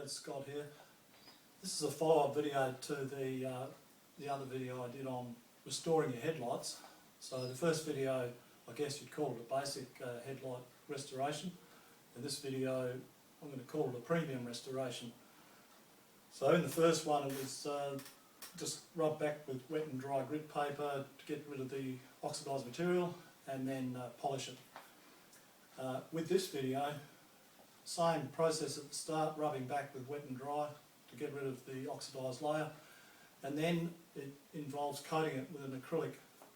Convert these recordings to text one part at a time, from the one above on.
Scott here. This is a follow-up video to the other video I did on restoring your headlights. So the first video, I guess you'd call it a basic headlight restoration, and this video I'm going to call it a premium restoration. So in the first one it was just rub back with wet and dry grit paper to get rid of the oxidised material and then polish it. With this video, same process at the start, rubbing back with wet and dry to get rid of the oxidised layer, and then it involves coating it with an acrylic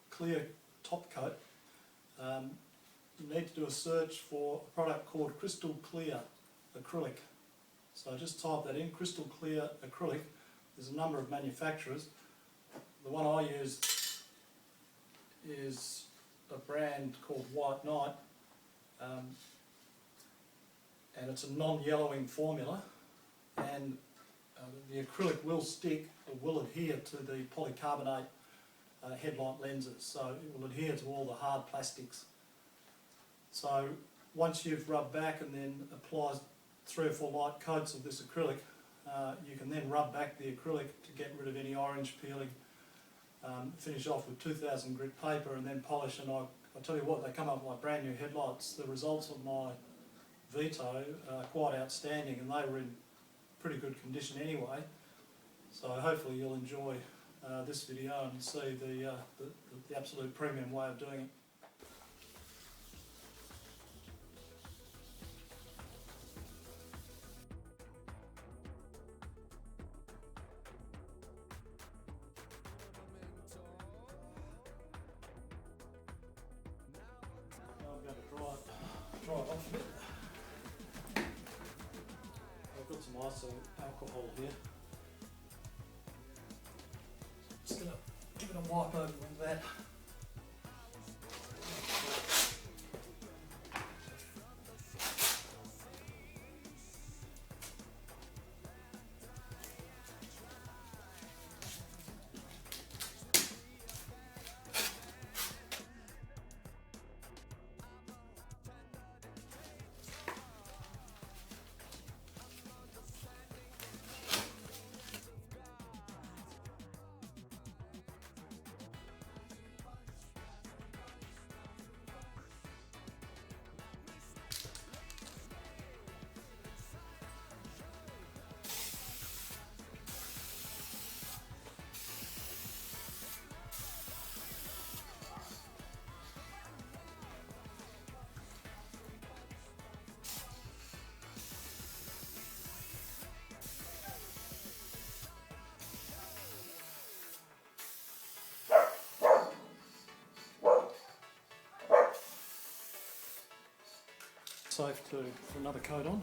clear top coat. You need to do a search for a product called Crystal Clear Acrylic. So just type that in, Crystal Clear Acrylic. There's a number of manufacturers. The one I use is a brand called White Knight, and it's a non-yellowing formula, and the acrylic will stick or will adhere to the polycarbonate headlight lenses, so it will adhere to all the hard plastics. So once you've rubbed back and then applied 3 or 4 light coats of this acrylic, you can then rub back the acrylic to get rid of any orange peeling, finish off with 2000 grit paper and then polish. And I tell you what, they come up like brand new headlights. The results of my Vito are quite outstanding, and they were in pretty good condition anyway. So hopefully you'll enjoy this video and see the absolute premium way of doing it. Now I'm going to dry it off a bit. I've got some iso alcohol here. Just going to give it a wipe over with that. Safe to put another coat on.